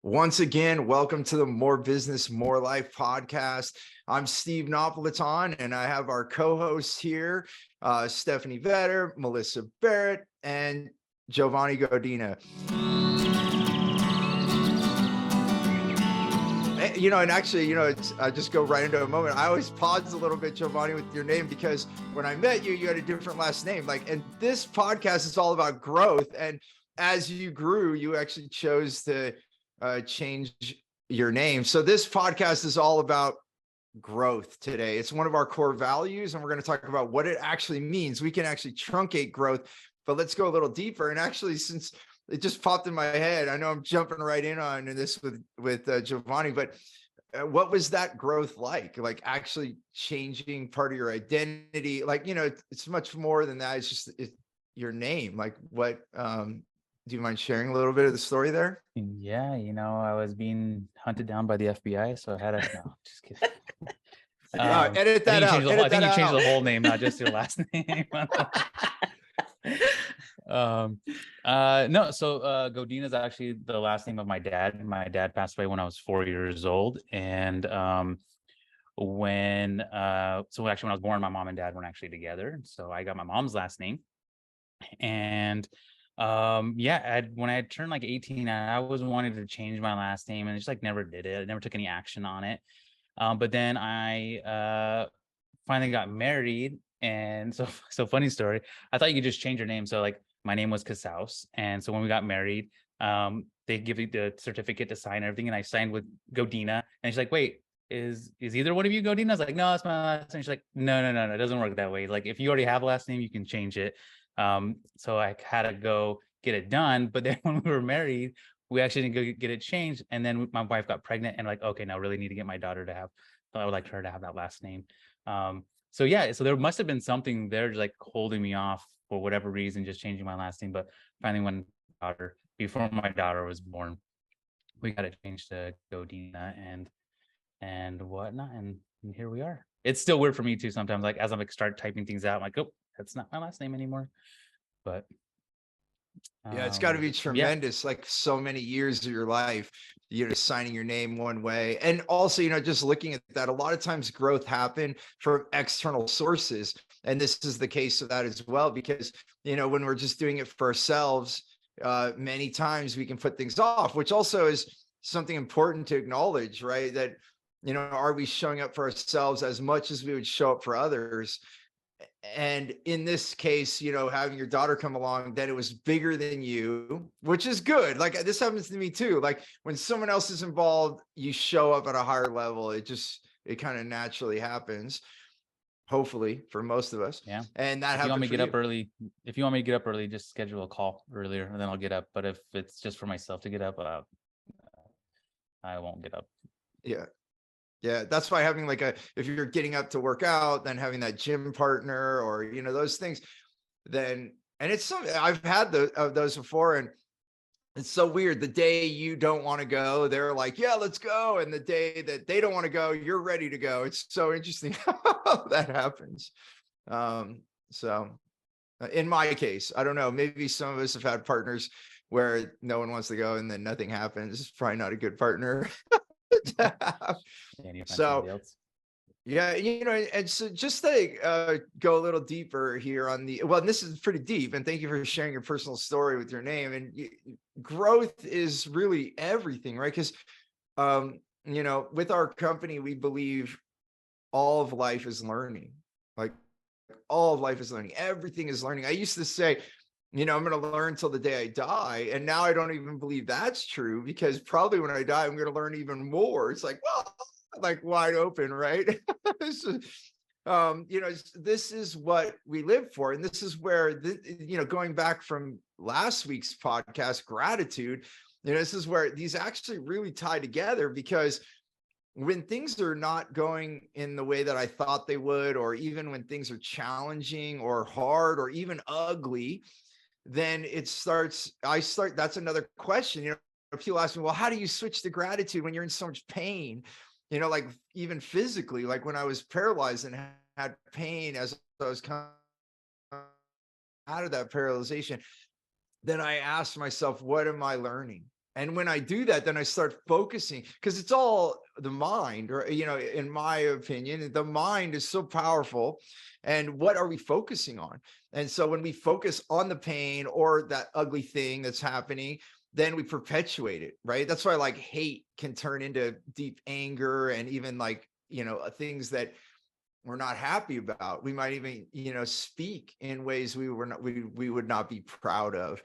Once again, welcome to the More Business, More Life podcast. I'm Steve Napolitan, and I have our co-hosts here, Stephanie Vetter, Melissa Barrett, and Giovanni Godina. And actually, I just go right into a moment. I always pause a little bit, Giovanni, with your name, because when I met you, you had a different last name. And this podcast is all about growth. And as you grew, you actually chose to change your name. So this podcast is all about growth today. It's one of our core values, and we're going to talk about what it actually means. We can actually truncate growth, but let's go a little deeper. And actually, since it just popped in my head, I know I'm jumping right in on this with Giovanni, but what was that growth like? Like actually changing part of your identity? It's much more than that. It's your name. Do you mind sharing a little bit of the story there? Yeah, I was being hunted down by the FBI, so I had to. No, just kidding. Edit that out. I think you changed the whole name, not just your last name. No, so Godina is actually the last name of my dad. My dad passed away when I was 4 years old, and when I was born, my mom and dad weren't actually together, so I got my mom's last name, and when I had turned 18, I always wanted to change my last name, and just never did it. I never took any action on it. But then I finally got married, and so funny story. I thought you could just change your name. So my name was Casaus, and so when we got married, they give you the certificate to sign and everything, and I signed with Godina, and she's like, "Wait, is either one of you Godina?" I was like, "No, it's my last name." She's like, No, it doesn't work that way. If you already have a last name, you can change it. So I had to go get it done. But then when we were married, we actually didn't go get it changed. And then my wife got pregnant, and okay, now I really need to get my daughter to have, I would like her to have that last name. So there must have been something there just holding me off for whatever reason, just changing my last name. But finally, before my daughter was born, we got it changed to Godina and whatnot. And here we are. It's still weird for me too sometimes. As I'm start typing things out, I'm like, oh, that's not my last name anymore. But yeah, it's got to be tremendous. Yeah. So many years of your life, signing your name one way. And also, just looking at that, a lot of times growth happen from external sources. And this is the case of that as well, because, when we're just doing it for ourselves, many times we can put things off, which also is something important to acknowledge, right? That, are we showing up for ourselves as much as we would show up for others? And in this case, having your daughter come along, that it was bigger than you, which is good. This happens to me too. When someone else is involved, you show up at a higher level. It kind of naturally happens, hopefully, for most of us. Yeah. And that if you want me to get up early, just schedule a call earlier and then I'll get up. But if it's just for myself to get up, I won't get up. Yeah, that's why having if you're getting up to work out, then having that gym partner or, those things, and it's something I've had those before. And it's so weird. The day you don't want to go, they're like, yeah, let's go. And the day that they don't want to go, you're ready to go. It's so interesting how that happens. So in my case, I don't know, maybe some of us have had partners where no one wants to go and then nothing happens. It's probably not a good partner. So yeah, and so just to go a little deeper here on this is pretty deep, and thank you for sharing your personal story with your name. And growth is really everything, right? Because with our company, we believe all of life is learning. All of life is learning. Everything is learning. I used to say, I'm going to learn till the day I die. And now I don't even believe that's true, because probably when I die, I'm going to learn even more. It's wide open, right? This is what we live for. And this is where, going back from last week's podcast, gratitude, this is where these actually really tie together, because when things are not going in the way that I thought they would, or even when things are challenging or hard or even ugly, then that's another question. People ask me, well, how do you switch to gratitude when you're in so much pain? Even physically, when I was paralyzed and had pain as I was coming out of that paralyzation, then I asked myself, what am I learning? And when I do that, then I start focusing, because it's all the mind, or, in my opinion, the mind is so powerful. And what are we focusing on? And so when we focus on the pain or that ugly thing that's happening, then we perpetuate it, right? That's why like hate can turn into deep anger, and even like, things that we're not happy about. We might even, speak in ways we would not be proud of.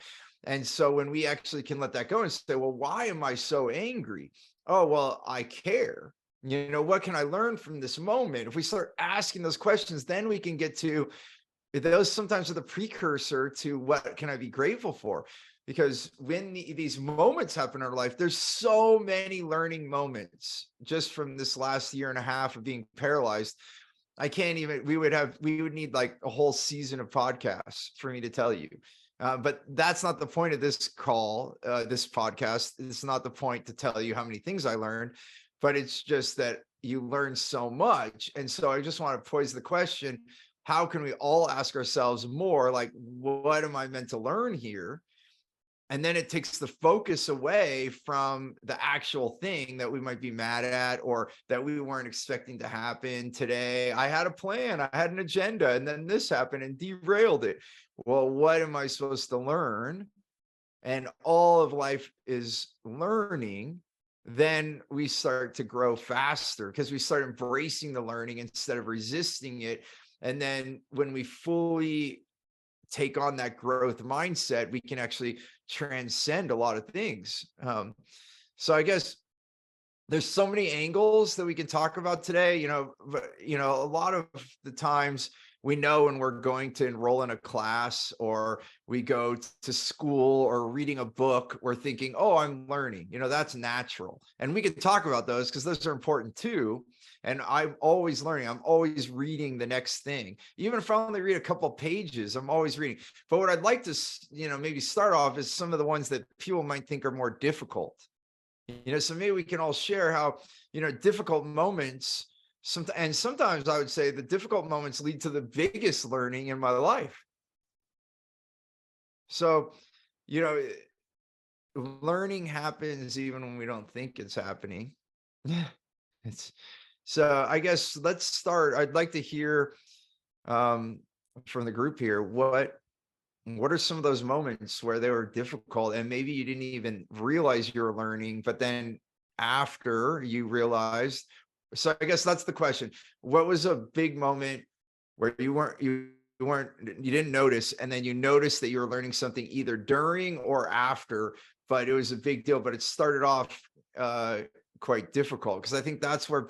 And so when we actually can let that go and say, well, why am I so angry? Oh, well, I care. What can I learn from this moment? If we start asking those questions, then we can get to those, sometimes are the precursor to what can I be grateful for? Because when these moments happen in our life, there's so many learning moments just from this last year and a half of being paralyzed. I can't even, we would need like a whole season of podcasts for me to tell you. But that's not the point of this call, this podcast. It's not the point to tell you how many things I learned, but it's just that you learn so much. And so I just want to pose the question, how can we all ask ourselves more like, what am I meant to learn here? And then it takes the focus away from the actual thing that we might be mad at, or that we weren't expecting to happen today. I had a plan, I had an agenda, and then this happened and derailed it. Well, what am I supposed to learn? And all of life is learning. Then we start to grow faster because we start embracing the learning instead of resisting it. And then when we fully take on that growth mindset, we can actually transcend a lot of things. So I guess there's so many angles that we can talk about today. A lot of the times we know when we're going to enroll in a class, or we go to school, or reading a book, we're thinking, oh, I'm learning, that's natural. And we can talk about those because those are important too. And I'm always learning. I'm always reading the next thing. Even if I only read a couple of pages, I'm always reading. But what I'd like to, maybe start off is some of the ones that people might think are more difficult. So maybe we can all share how, difficult moments, and sometimes I would say the difficult moments lead to the biggest learning in my life. So, learning happens even when we don't think it's happening. It's So I guess let's start. I'd like to hear from the group here, what are some of those moments where they were difficult and maybe you didn't even realize you were learning, but then after you realized. So I guess that's the question. What was a big moment where you didn't notice, and then you noticed that you were learning something either during or after, but it was a big deal, but it started off quite difficult? Because I think that's where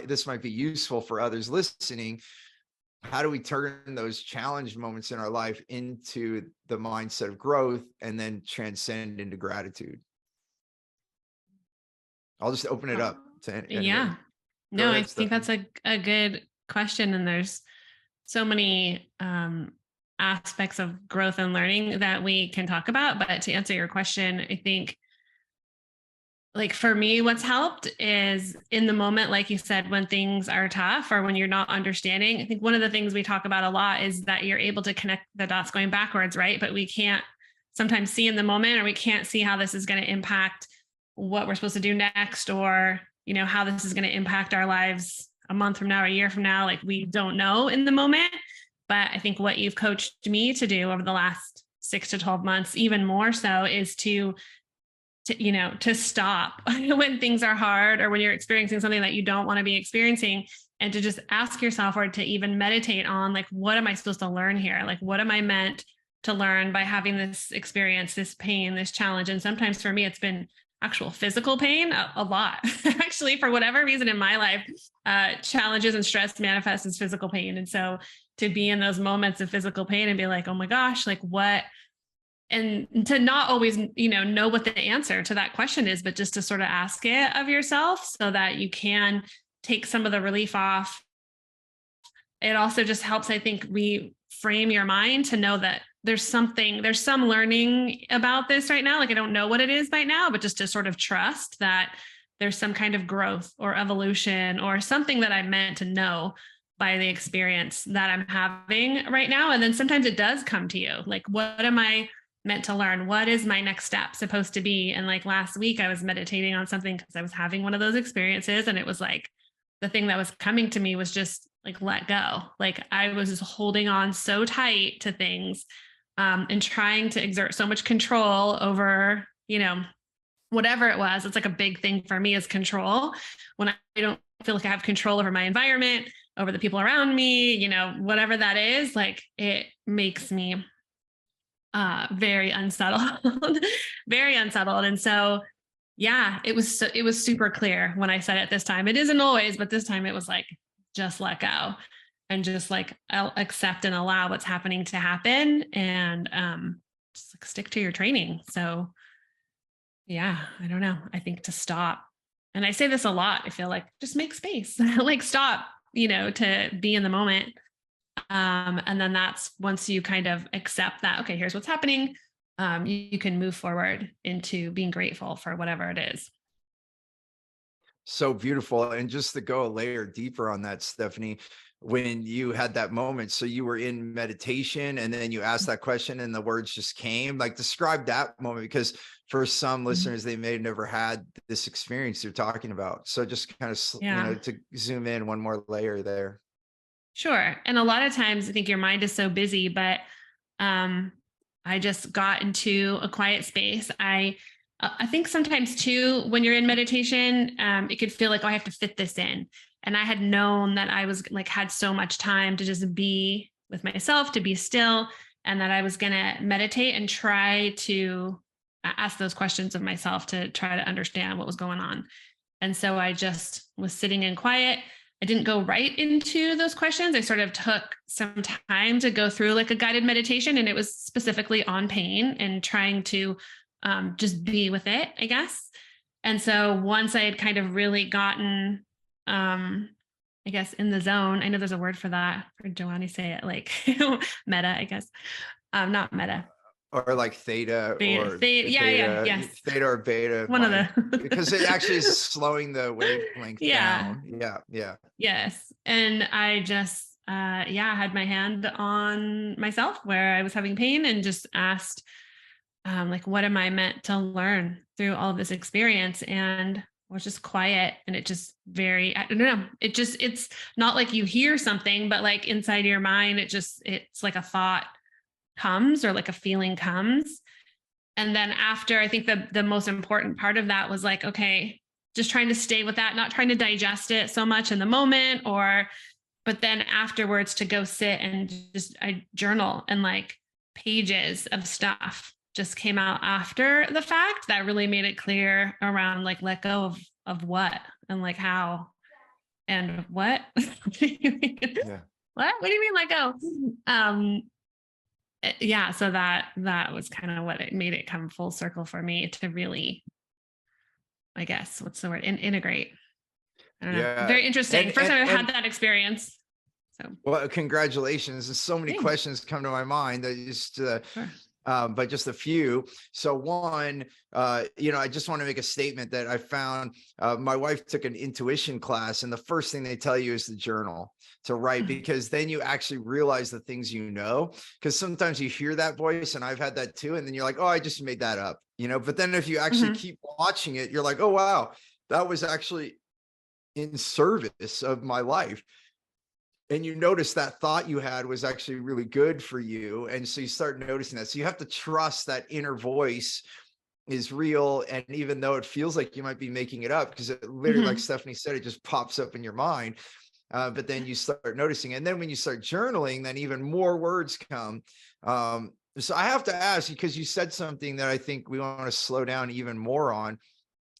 this might be useful for others listening. How do we turn those challenge moments in our life into the mindset of growth and then transcend into gratitude? I'll just open it up to anybody. Yeah. Go No, I ahead, think that's a good question. And there's so many aspects of growth and learning that we can talk about. But to answer your question, I think, like, for me, what's helped is in the moment, like you said, when things are tough or when you're not understanding. I think one of the things we talk about a lot is that you're able to connect the dots going backwards, right? But we can't sometimes see in the moment, or we can't see how this is going to impact what we're supposed to do next, or, how this is going to impact our lives a month from now, a year from now. Like, we don't know in the moment. But I think what you've coached me to do over the last 6 to 12 months, even more so, is to stop when things are hard or when you're experiencing something that you don't want to be experiencing, and to just ask yourself, or to even meditate on, like, what am I supposed to learn here? Like, what am I meant to learn by having this experience, this pain, this challenge? And sometimes for me, it's been actual physical pain, a lot. Actually, for whatever reason in my life, challenges and stress manifest as physical pain. And so to be in those moments of physical pain and be like, oh my gosh, like what? And to not always, know what the answer to that question is, but just to sort of ask it of yourself so that you can take some of the relief off. It also just helps, I think, reframe your mind to know that there's some learning about this right now. Like, I don't know what it is right now, but just to sort of trust that there's some kind of growth or evolution or something that I'm meant to know by the experience that I'm having right now. And then sometimes it does come to you. Like, what am I meant to learn? What is my next step supposed to be? And like last week I was meditating on something because I was having one of those experiences, and it was like the thing that was coming to me was just like, let go. Like I was just holding on so tight to things, and trying to exert so much control over, whatever it was. It's like a big thing for me is control. When I don't feel like I have control over my environment, over the people around me, whatever that is, like it makes me very unsettled, very unsettled. And so, yeah, it was super clear when I said it this time. It isn't always, but this time it was like, just let go and just like I'll accept and allow what's happening to happen, and just like stick to your training. So yeah, I don't know. I think to stop, and I say this a lot, I feel like just make space, like stop, to be in the moment. And then that's once you kind of accept that, okay, here's what's happening. You can move forward into being grateful for whatever it is. So beautiful. And just to go a layer deeper on that, Stephanie, when you had that moment, so you were in meditation and then you asked that question and the words just came, like describe that moment, because for some listeners, they may have never had this experience you're talking about. So just kind of, to zoom in one more layer there. Sure. And a lot of times I think your mind is so busy, but I just got into a quiet space. I think sometimes too, when you're in meditation, it could feel like, oh, I have to fit this in. And I had known that I was like, had so much time to just be with myself, to be still, and that I was going to meditate and try to ask those questions of myself to try to understand what was going on. And so I just was sitting in quiet. I didn't go right into those questions. I sort of took some time to go through like a guided meditation, and it was specifically on pain and trying to just be with it, I guess. And so once I had kind of really gotten, I guess, in the zone, I know there's a word for that, for Joanne, say it like meta, I guess. Not meta. Or like theta, or theta, yes. Theta or beta. One of the because it actually is slowing the wavelength down. Yeah. Yes. And I just had my hand on myself where I was having pain and just asked, like, what am I meant to learn through all of this experience? And was just quiet, and it just I don't know. It's not like you hear something, but like inside of your mind, it's like a thought comes, or like a feeling comes. And then after, I think the most important part of that was like, okay, just trying to stay with that, not trying to digest it so much in the moment, but then afterwards to go sit and I journal, and like pages of stuff just came out after the fact that really made it clear around like, let go of what, and like how, and what. What do you mean let go? So that was kind of what it made it come full circle for me to really, I guess, what's the word? integrate. I don't know. Very interesting. First time I've had that experience. So, well, congratulations. There's so many Thanks. questions come to my mind that just, Sure. but just a few. So one, I just want to make a statement that I found. My wife took an intuition class, and the first thing they tell you is to journal, to write, because then you actually realize the things because sometimes you hear that voice, and I've had that too, and then you're like, oh, I just made that up, but then if you actually keep watching it, you're like, oh, wow, that was actually in service of my life. And you notice that thought you had was actually really good for you. And so you start noticing that. So you have to trust that inner voice is real. And even though it feels like you might be making it up, because it literally, like Stephanie said, it just pops up in your mind. But then you start noticing. And then when you start journaling, then even more words come. So I have to ask you, because you said something that I think we want to slow down even more on.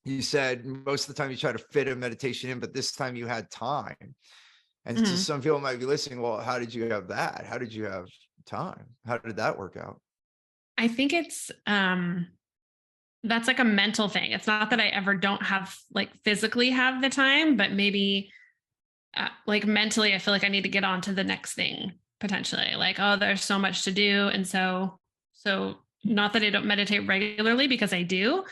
You said most of the time you try to fit a meditation in, but this time you had time. And so some people might be listening, well, how did you have that? How did you have time? How did that work out? I think it's, that's like a mental thing. It's not that I ever don't have like physically have the time, but maybe like mentally, I feel like I need to get on to the next thing potentially. Like, oh, there's so much to do. And so not that I don't meditate regularly, because I do,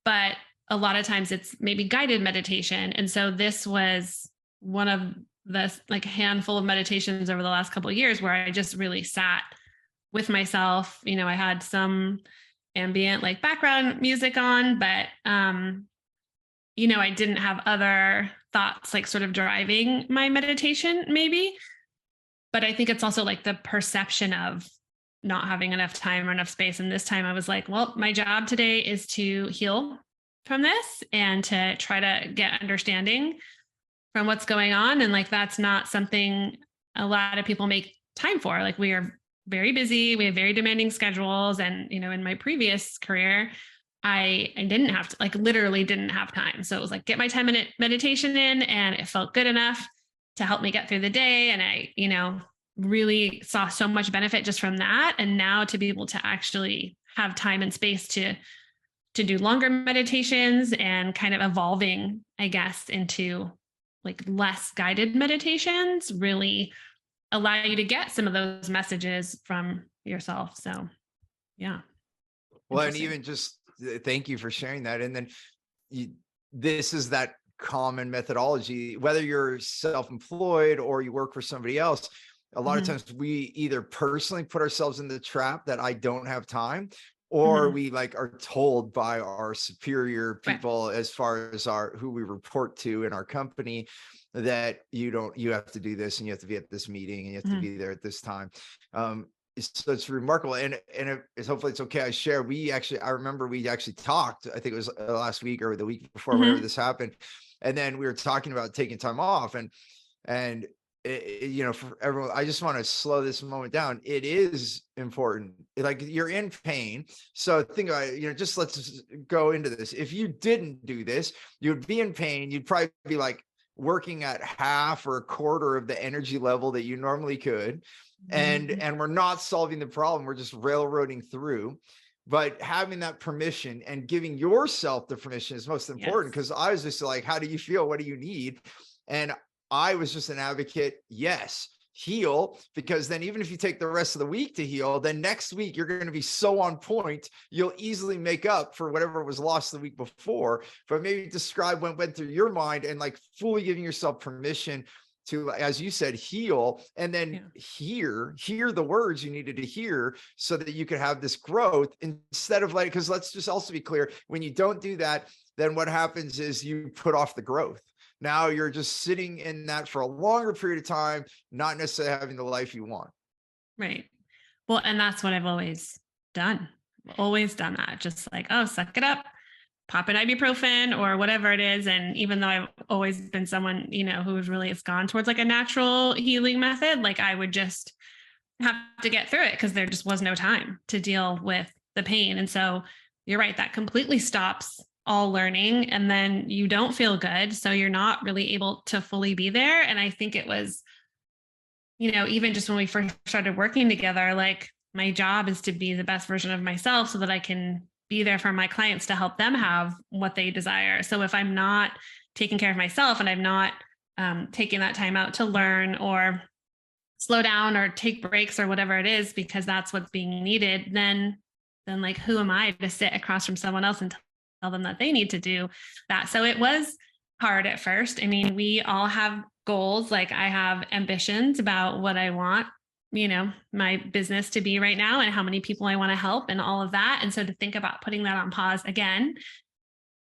but a lot of times it's maybe guided meditation. And so this was one of the like handful of meditations over the last couple of years where I just really sat with myself. I had some ambient like background music on, but I didn't have other thoughts like sort of driving my meditation maybe. But I think it's also like the perception of not having enough time or enough space. And this time I was like, well, my job today is to heal from this and to try to get understanding from what's going on. And like, that's not something a lot of people make time for. Like, we are very busy. We have very demanding schedules. And, in my previous career, I didn't have to, like, literally didn't have time. So it was like, get my 10-minute meditation in, and it felt good enough to help me get through the day. And I, really saw so much benefit just from that. And now to be able to actually have time and space to do longer meditations and kind of evolving, I guess, into like less guided meditations really allow you to get some of those messages from yourself. So yeah. Well, and even just thank you for sharing that. And then this is that common methodology, whether you're self-employed or you work for somebody else. A lot of times we either personally put ourselves in the trap that I don't have time, or we like are told by our superior people, as far as who we report to in our company, that you have to do this, and you have to be at this meeting, and you have to be there at this time. So it's remarkable. And hopefully it's okay I share. I remember we actually talked, I think it was last week or the week before, whenever this happened. And then we were talking about taking time off, and for everyone, I just want to slow this moment down. It is important. Like, you're in pain. So think about it, just let's go into this. If you didn't do this, you'd be in pain. You'd probably be like working at half or a quarter of the energy level that you normally could. And we're not solving the problem. We're just railroading through. But having that permission and giving yourself the permission is most important. Because I was just like, how do you feel? What do you need? And I was just an advocate. Yes, heal, because then even if you take the rest of the week to heal, then next week you're going to be so on point, you'll easily make up for whatever was lost the week before. But maybe describe what went through your mind, and like fully giving yourself permission to, as you said, heal, and then hear the words you needed to hear so that you could have this growth, instead of like, because let's just also be clear, when you don't do that, then what happens is you put off the growth. Now you're just sitting in that for a longer period of time, not necessarily having the life you want. Right. Well, and that's what I've always done. Always done that. Just like, oh, suck it up, pop an ibuprofen or whatever it is. And even though I've always been someone, who's really has gone towards like a natural healing method, like I would just have to get through it because there just was no time to deal with the pain. And so you're right, that completely stops all learning, and then you don't feel good. So you're not really able to fully be there. And I think it was, even just when we first started working together, like, my job is to be the best version of myself so that I can be there for my clients to help them have what they desire. So if I'm not taking care of myself, and I'm not taking that time out to learn or slow down or take breaks or whatever it is, because that's what's being needed, then like, who am I to sit across from someone else and tell them that they need to do that? So it was hard at first. I mean, we all have goals. Like, I have ambitions about what I want, my business to be right now, and how many people I want to help, and all of that. And so to think about putting that on pause again,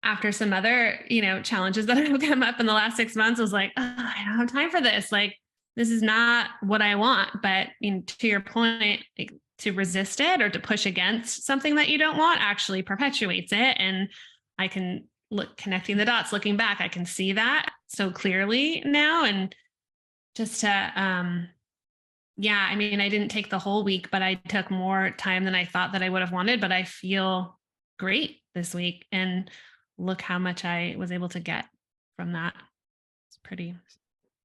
after some other, challenges that have come up in the last 6 months, was like, oh, I don't have time for this. Like, this is not what I want. But to your point, like, to resist it or to push against something that you don't want actually perpetuates it. And I can connecting the dots, looking back, I can see that so clearly now. And just to, I didn't take the whole week, but I took more time than I thought that I would have wanted, but I feel great this week. And look how much I was able to get from that.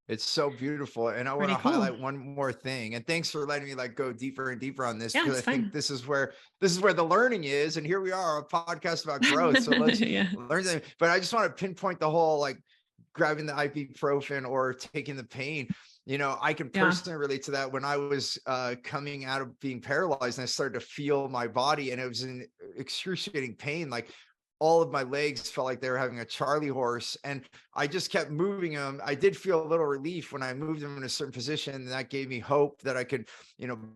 It's so beautiful. And I want to highlight one more thing. And thanks for letting me go deeper and deeper on this, because I think this is where the learning is. And here we are, a podcast about growth. So let's learn them. But I just want to pinpoint the whole, grabbing the ibuprofen or taking the pain. I can personally relate to that. When I was coming out of being paralyzed, and I started to feel my body, and it was in excruciating pain. Like, all of my legs felt like they were having a Charlie horse, and I just kept moving them. I did feel a little relief when I moved them in a certain position, and that gave me hope that I could,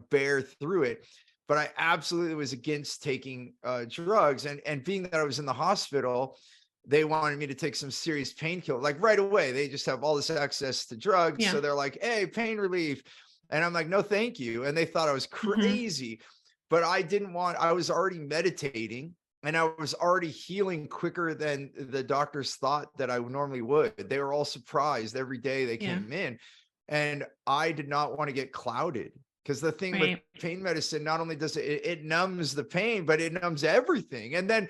bear through it. but I absolutely was against taking drugs. And being that I was in the hospital, they wanted me to take some serious painkiller, like right away. They just have all this access to drugs. Yeah. So they're like, hey, pain relief. And I'm like, no, thank you. And they thought I was crazy, but I didn't want, I was already meditating and I was already healing quicker than the doctors thought that I normally would. They were all surprised every day they came in. And I did not want to get clouded, because the thing with pain medicine, not only does it numbs the pain, but it numbs everything. And then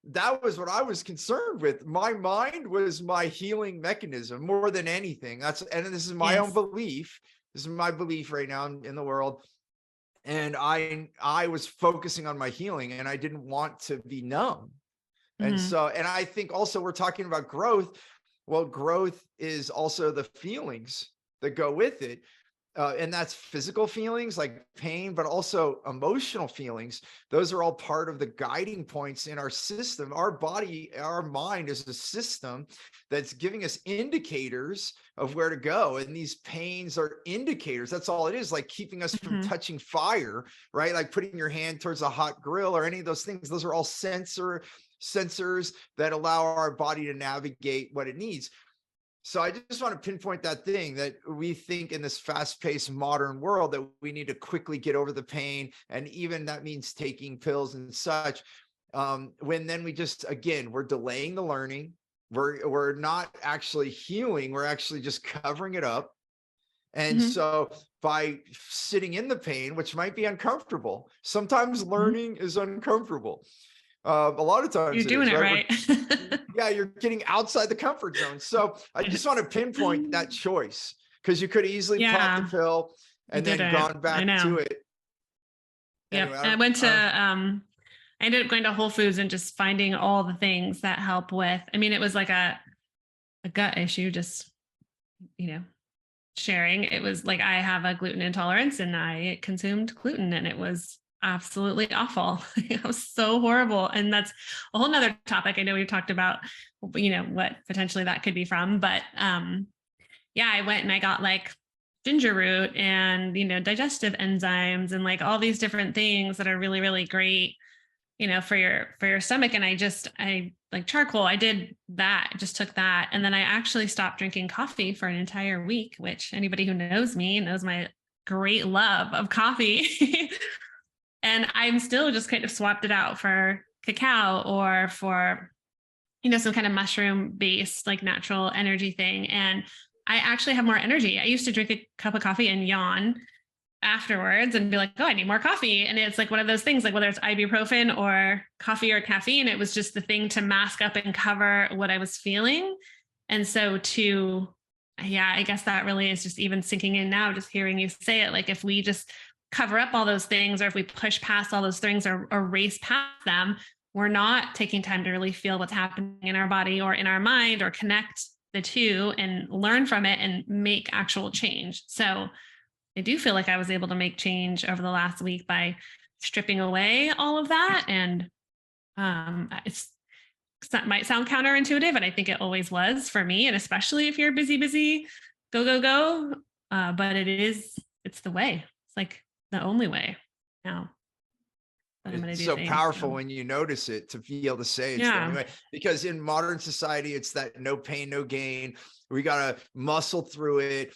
that was what I was concerned with. My mind was my healing mechanism more than anything. And this is my own belief. This is my belief right now in the world. And I was focusing on my healing, and I didn't want to be numb. And so, and I think also we're talking about growth. Well, growth is also the feelings that go with it. And that's physical feelings like pain, but also emotional feelings. Those are all part of the guiding points in our system. Our body, our mind is a system that's giving us indicators of where to go. And these pains are indicators. That's all it is, like keeping us from touching fire, right? Like putting your hand towards a hot grill or any of those things. Those are all sensors that allow our body to navigate what it needs. So I just want to pinpoint that thing that we think in this fast-paced modern world that we need to quickly get over the pain. And even that means taking pills and such. When then we just, again, we're delaying the learning. We're not actually healing. We're actually just covering it up. And so by sitting in the pain, which might be uncomfortable, sometimes learning is uncomfortable. A lot of times you're doing it right. Yeah, you're getting outside the comfort zone. So I just want to pinpoint that choice, because you could easily pop the pill and then gone back to it. Anyway, I went to I ended up going to Whole Foods and just finding all the things that help with, I mean, it was like a gut issue, just, sharing. It was like, I have a gluten intolerance and I consumed gluten, and it was absolutely awful. It was so horrible. And that's a whole nother topic. I know we've talked about, what potentially that could be from, but I went and I got like ginger root and, digestive enzymes and like all these different things that are really, really great, for your stomach. And I like charcoal. I did that, just took that. And then I actually stopped drinking coffee for an entire week, which anybody who knows me knows my great love of coffee. And I'm still just kind of swapped it out for cacao or for, some kind of mushroom based like natural energy thing. And I actually have more energy. I used to drink a cup of coffee and yawn afterwards and be like, oh, I need more coffee. And it's like one of those things, like whether it's ibuprofen or coffee or caffeine, it was just the thing to mask up and cover what I was feeling. And so I guess that really is just even sinking in now, just hearing you say it, like if we just cover up all those things, or if we push past all those things or race past them, we're not taking time to really feel what's happening in our body or in our mind, or connect the two and learn from it and make actual change. So I do feel like I was able to make change over the last week by stripping away all of that. And that might sound counterintuitive, and I think it always was for me. And especially if you're busy, go. But it's the way. It's like the only way now. It's so powerful when you notice it, to be able to say it's the only way. Because in modern society, it's that no pain, no gain. We got to muscle through it.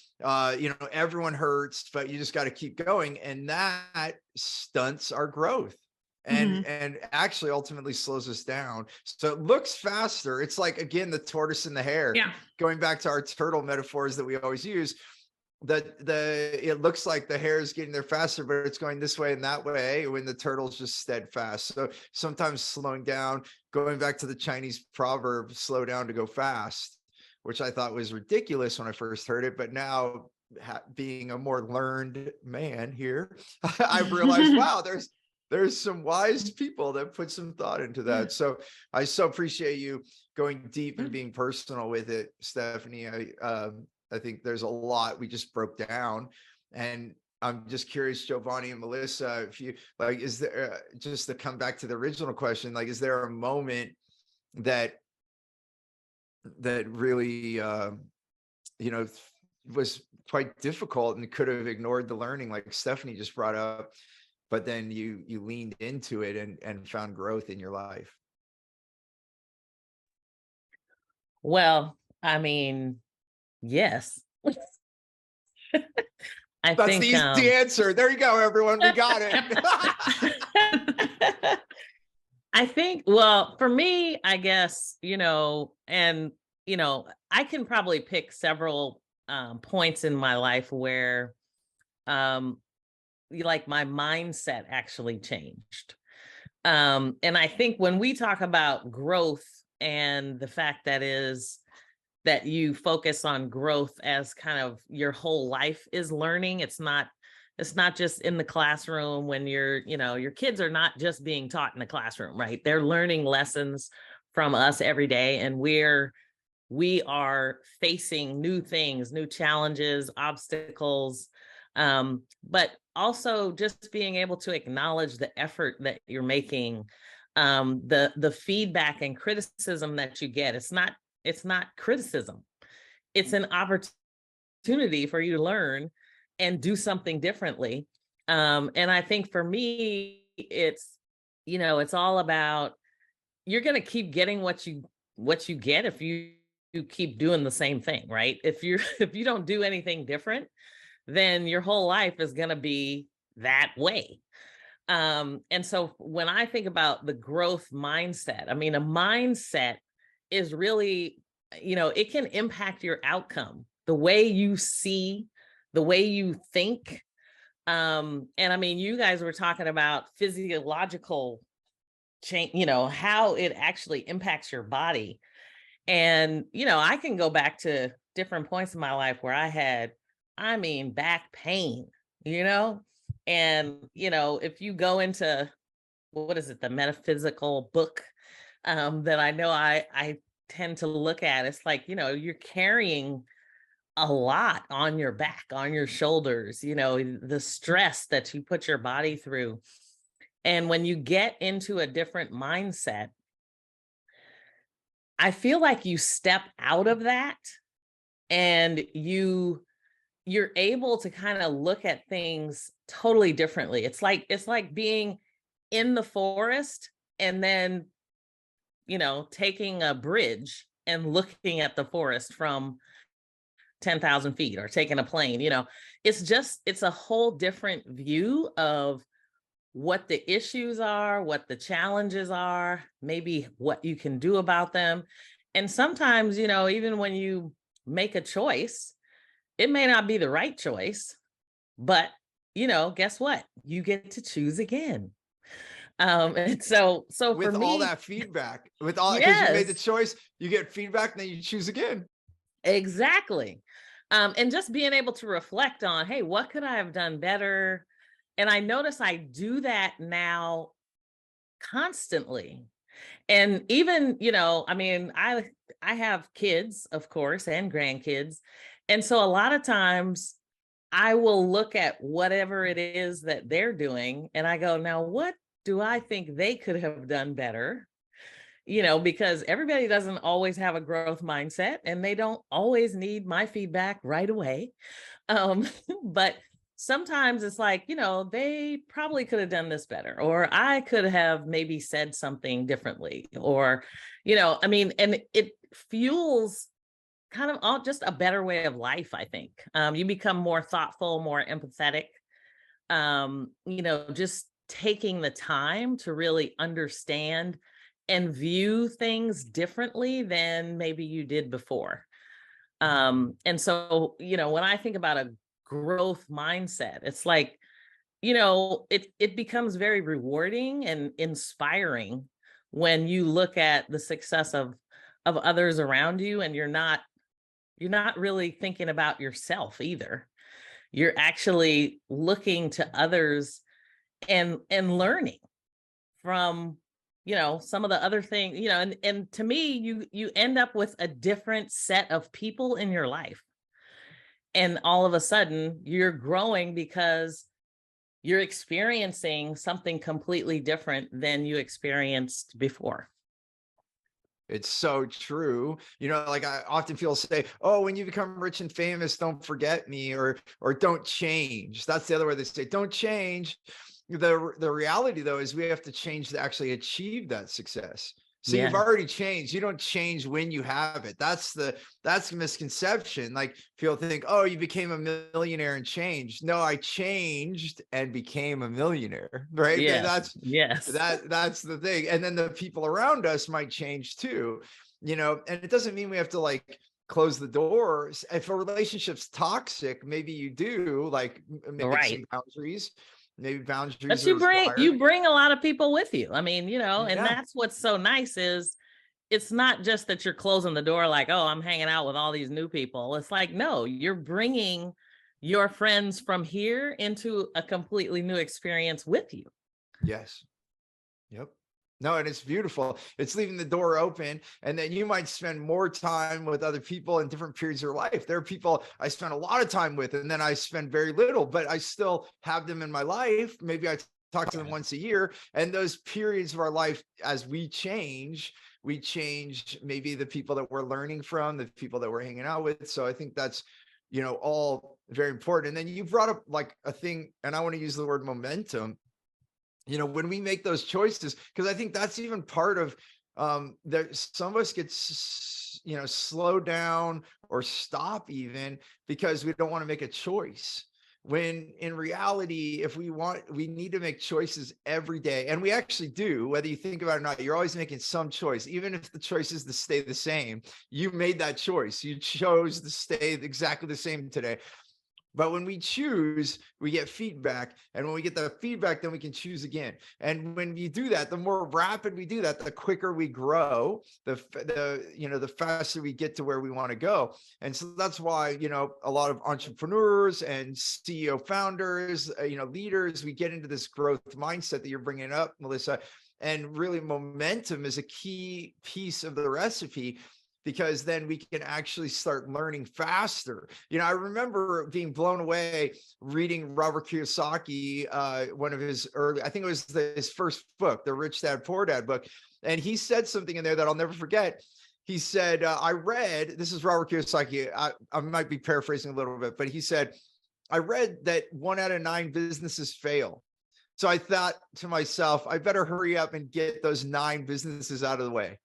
Everyone hurts, but you just got to keep going. And that stunts our growth and actually ultimately slows us down. So it looks faster. It's like, again, the tortoise and the hare. Yeah. Going back to our turtle metaphors that we always use, it looks like the hare is getting there faster, but it's going this way and that way when the turtle's just steadfast. So sometimes slowing down, going back to the Chinese proverb, slow down to go fast, which I thought was ridiculous when I first heard it. But now, being a more learned man here, I've realized, wow, there's some wise people that put some thought into that. So I so appreciate you going deep and being personal with it, Stephanie. I think there's a lot we just broke down, and I'm just curious, Giovanni and Melissa, if you like, is there, just to come back to the original question, like, is there a moment that really, was quite difficult and could have ignored the learning, like Stephanie just brought up, but then you leaned into it and found growth in your life. Well, I mean, yes. I That's think the easy answer. There you go, everyone. We got it. I think, well, for me, I guess, and, I can probably pick several points in my life where, like my mindset actually changed. And I think when we talk about growth and the fact that you focus on growth as kind of your whole life is learning, it's not just in the classroom when your kids are not just being taught in the classroom, right? They're learning lessons from us every day, and we are facing new things, new challenges, obstacles, but also just being able to acknowledge the effort that you're making, the feedback and criticism that you get. It's not criticism. It's an opportunity for you to learn and do something differently. And I think for me, it's all about, you're going to keep getting what you get if you keep doing the same thing, right? If you don't do anything different, then your whole life is going to be that way. And so when I think about the growth mindset, I mean, a mindset is really, it can impact your outcome, the way you see, the way you think. And I mean, you guys were talking about physiological change, how it actually impacts your body. And, I can go back to different points in my life where I had, back pain, and, if you go into, what is it, the metaphysical book that I know I tend to look at, it's like, you're carrying a lot on your back, on your shoulders, the stress that you put your body through. And when you get into a different mindset, I feel like you step out of that and you're able to kind of look at things totally differently. It's like being in the forest and then, taking a bridge and looking at the forest from 10,000 feet, or taking a plane. It's a whole different view of what the issues are, what the challenges are, maybe what you can do about them. And sometimes, even when you make a choice, it may not be the right choice, but, guess what? You get to choose again. And so with for me, all that feedback, because you made the yes, choice, you get feedback, and then you choose again. exactly. And just being able to reflect on, hey, what could I have done better? And I notice I do that now constantly. And even, I have kids, of course, and grandkids. And so a lot of times I will look at whatever it is that they're doing and I go, now, what do I think they could have done better? Because everybody doesn't always have a growth mindset and they don't always need my feedback right away. But sometimes it's like, they probably could have done this better, or I could have maybe said something differently, or, and it fuels kind of all just a better way of life, I think. You become more thoughtful, more empathetic, just taking the time to really understand and view things differently than maybe you did before. And so, when I think about a growth mindset, it's like, it becomes very rewarding and inspiring when you look at the success of others around you, and you're not really thinking about yourself either. You're actually looking to others and learning from, some of the other things, and to me, you end up with a different set of people in your life. And all of a sudden you're growing because you're experiencing something completely different than you experienced before. It's so true. Like I often feel say, oh, when you become rich and famous, don't forget me, or don't change. That's the other way they say, don't change. the reality though is we have to change to actually achieve that success. So Yeah. you've already changed. You don't change when you have it. That's the misconception. Like people think, oh, you became a millionaire and changed. No, I changed and became a millionaire. Right. Yes. That's the thing. And then the people around us might change too, you know, and it doesn't mean we have to like close the doors. If a relationship's toxic, maybe you do like make Right. some boundaries. Maybe boundaries. But are you bring a lot of people with you. I mean, you know, and Yeah. that's what's so nice is it's not just that you're closing the door like, oh, I'm hanging out with all these new people. It's like, no, you're bringing your friends from here into a completely new experience with you. Yes. Yep. No, and it's beautiful. It's leaving the door open. And then you might spend more time with other people in different periods of your life. There are people I spend a lot of time with, and then I spend very little, but I still have them in my life. Maybe I talk to them once a year. And those periods of our life, as we change maybe the people that we're learning from, the people that we're hanging out with. So I think that's, you know, all very important. And then you brought up like a thing, and I want to use the word momentum. You know, when we make those choices, because I think that's even part of that some of us get, you know, slow down or stop even because we don't want to make a choice. When in reality, if we need to make choices every day. And we actually do, whether you think about it or not, you're always making some choice. Even if the choice is to stay the same, you made that choice. You chose to stay exactly the same today. But when we choose, we get feedback. And when we get the feedback, then we can choose again. And when you do that, the more rapid we do that, the quicker we grow, the faster we get to where we want to go. And so that's why, you know, a lot of entrepreneurs and CEO founders, leaders, we get into this growth mindset that you're bringing up, Melissa. And really momentum is a key piece of the recipe, because then we can actually start learning faster. You know, I remember being blown away reading Robert Kiyosaki, one of his early, I think it was his first book, the Rich Dad, Poor Dad book. And he said something in there that I'll never forget. He said, this is Robert Kiyosaki. I might be paraphrasing a little bit, but he said, I read that 1 out of 9 businesses fail. So I thought to myself, I better hurry up and get those 9 businesses out of the way.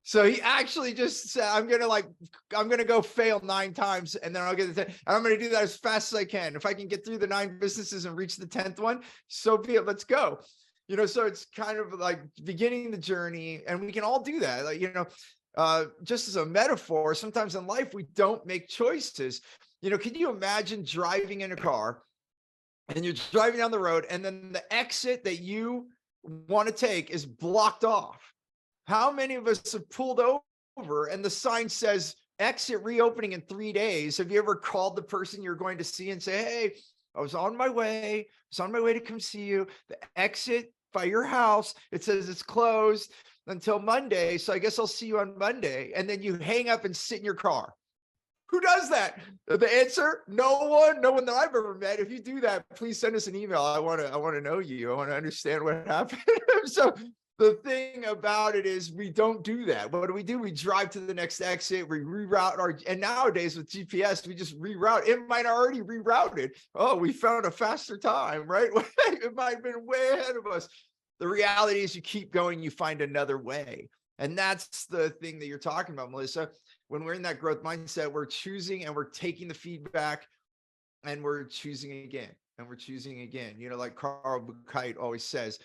So he actually just said, I'm going to go fail 9 times and then I'll get the 10th. And I'm going to do that as fast as I can. If I can get through the 9 businesses and reach the 10th one, so be it. Let's go. You know, so it's kind of like beginning the journey, and we can all do that. Like, you know, just as a metaphor, sometimes in life, we don't make choices. You know, can you imagine driving in a car and you're driving down the road and then the exit that you want to take is blocked off? How many of us have pulled over and the sign says exit reopening in 3 days? Have you ever called the person you're going to see and say, hey, I was on my way to come see you. The exit by your house, it says it's closed until Monday. So I guess I'll see you on Monday. And then you hang up and sit in your car. Who does that? The answer, no one that I've ever met. If you do that, please send us an email. I want to know you. I want to understand what happened. So the thing about it is we don't do that. What do? We drive to the next exit. We reroute and nowadays with GPS, we just reroute. It might already rerouted. Oh, we found a faster time, right? It might have been way ahead of us. The reality is you keep going, you find another way. And that's the thing that you're talking about, Melissa. When we're in that growth mindset, we're choosing and we're taking the feedback and we're choosing again and we're choosing again. You know, like Carl Buchheit always says,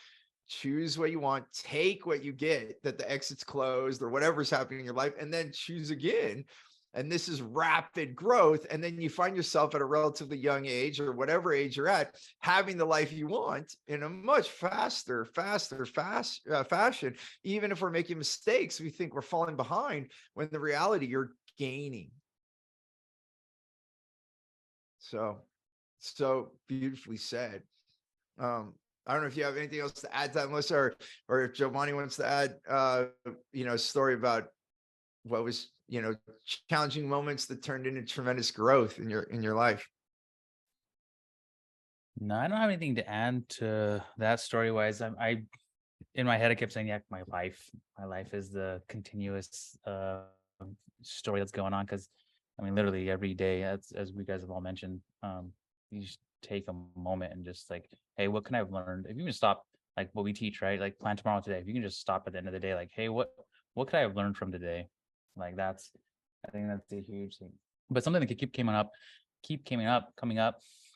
choose what you want, take what you get, that the exit's closed or whatever's happening in your life, and then choose again. And this is rapid growth. And then you find yourself at a relatively young age or whatever age you're at, having the life you want in a much faster fashion. Even if we're making mistakes, we think we're falling behind when the reality you're gaining. So beautifully said. I don't know if you have anything else to add to that, Melissa, or if Giovanni wants to add, a story about what was, challenging moments that turned into tremendous growth in your life. No, I don't have anything to add to that story wise. I in my head, I kept saying, yeah, my life is the continuous story that's going on. Cause I mean, literally every day, as we guys have all mentioned, you take a moment and just like, hey, what can I have learned? If you can stop, like what we teach, right? Like plan tomorrow today. If you can just stop at the end of the day, like, hey, what could I have learned from today? Like I think that's a huge thing. But something that could keep coming up,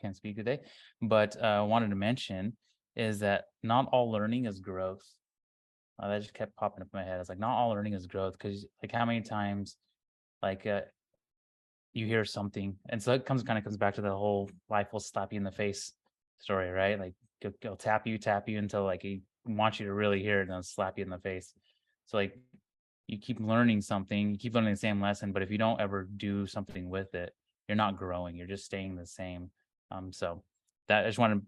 can't speak today, but wanted to mention is that not all learning is growth. That just kept popping up in my head. It's like not all learning is growth, because like how many times like you hear something, and so it comes back to the whole life will slap you in the face story, right? Like it'll tap you until like he wants you to really hear it, and then slap you in the face. So like you keep learning something, you keep learning the same lesson, but if you don't ever do something with it, you're not growing, you're just staying the same. So that I just wanted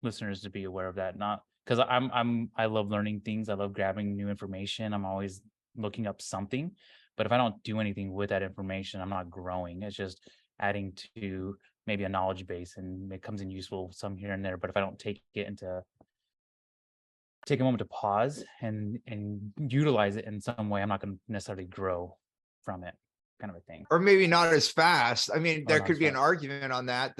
listeners to be aware of that. Not because I love learning things, I love grabbing new information, I'm always looking up something, but if I don't do anything with that information, I'm not growing. It's just adding to maybe a knowledge base, and it comes in useful some here and there, but if I don't take a moment to pause and utilize it in some way, I'm not going to necessarily grow from it, kind of a thing. Or maybe not as fast. I mean, there not could as be an fast. argument on that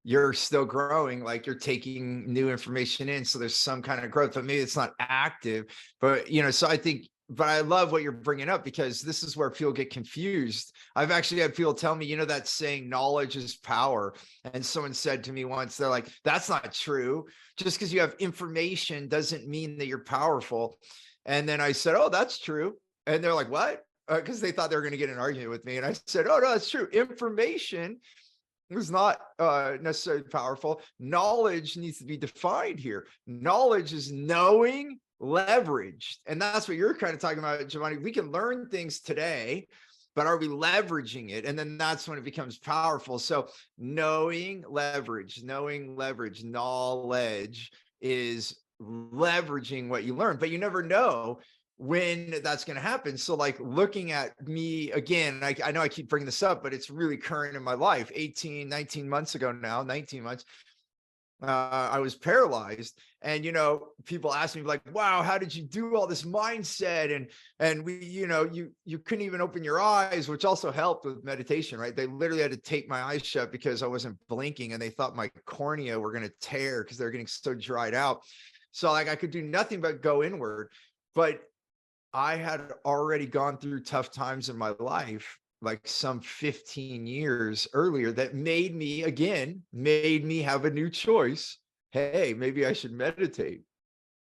you're still growing, like you're taking new information in. So there's some kind of growth, but maybe it's not active. But, so I think, but I love what you're bringing up, because this is where people get confused. I've actually had people tell me, that saying knowledge is power. And someone said to me once, they're like, that's not true. Just because you have information doesn't mean that you're powerful. And then I said, oh, that's true. And they're like, what? Because they thought they were going to get an argument with me. And I said, oh, no, that's true. Information is not necessarily powerful. Knowledge needs to be defined here. Knowledge is knowing leveraged. And that's what you're kind of talking about, Giovanni. We can learn things today, but are we leveraging it? And then that's when it becomes powerful. So knowing leverage, knowledge is leveraging what you learn, but you never know when that's going to happen. So like looking at me again, I know I keep bringing this up, but it's really current in my life. 19 months ago now, 19 months, I was paralyzed, and people ask me like, wow, how did you do all this mindset? And we, you couldn't even open your eyes, which also helped with meditation, right? They literally had to tape my eyes shut because I wasn't blinking, and they thought my cornea were going to tear because they're getting so dried out. So like I could do nothing but go inward. But I had already gone through tough times in my life, like some 15 years earlier, that made me have a new choice. Hey, maybe I should meditate,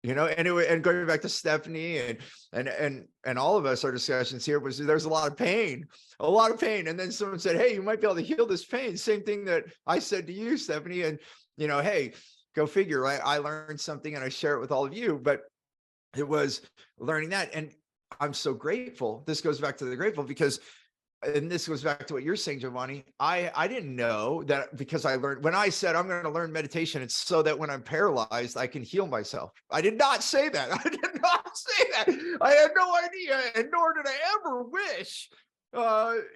and going back to Stephanie and all of us, our discussions here there's a lot of pain. And then someone said, hey, you might be able to heal this pain. Same thing that I said to you, Stephanie. And, hey, go figure, right? I learned something and I share it with all of you, but it was learning that. And I'm so grateful. This goes back to the grateful because, and this goes back to what you're saying, Giovanni, I didn't know that, because I learned, when I said I'm going to learn meditation, it's so that when I'm paralyzed, I can heal myself. I did not say that. I did not say that. I had no idea. And nor did I ever wish,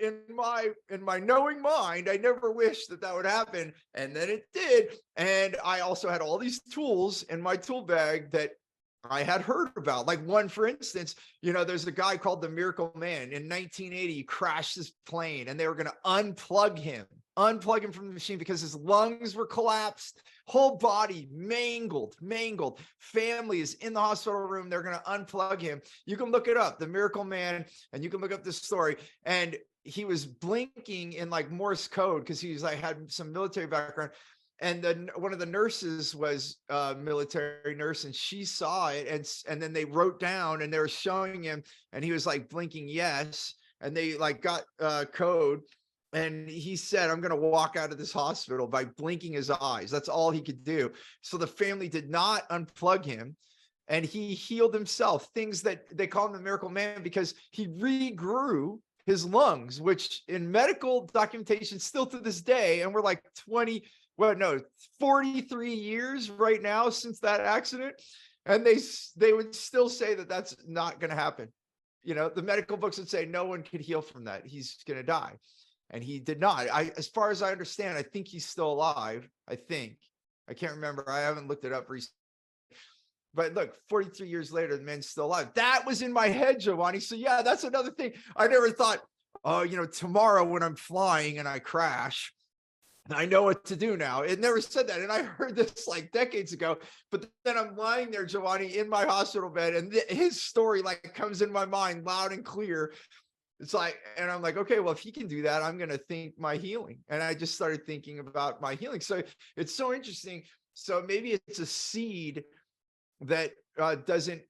in my knowing mind, I never wished that would happen. And then it did. And I also had all these tools in my tool bag that I had heard about. Like one, for instance, there's a guy called the Miracle Man. In 1980, he crashed his plane, and they were going to unplug him from the machine because his lungs were collapsed, whole body mangled. Family is in the hospital room. They're going to unplug him. You can look it up, the Miracle Man, and you can look up this story. And he was blinking in like Morse code because he was like had some military background. And then one of the nurses was a military nurse, and she saw it. And then they wrote down, and they were showing him, and he was like blinking yes. And they like got code. And he said, I'm going to walk out of this hospital by blinking his eyes. That's all he could do. So the family did not unplug him, and he healed himself. Things that they call him the Miracle Man because he regrew his lungs, which in medical documentation still to this day, and we're like 43 years right now since that accident. And they would still say that that's not going to happen. The medical books would say no one could heal from that. He's going to die. And he did not. As far as I understand, I think he's still alive. I can't remember. I haven't looked it up recently. But look, 43 years later, the man's still alive. That was in my head, Giovanni. So yeah, that's another thing. I never thought, tomorrow when I'm flying and I crash, I know what to do now. It never said that. And I heard this like decades ago, but then I'm lying there, Giovanni, in my hospital bed, and his story like comes in my mind loud and clear. It's like, and I'm like, okay, well, if he can do that, I'm going to think my healing. And I just started thinking about my healing. So it's so interesting. So maybe it's a seed that doesn't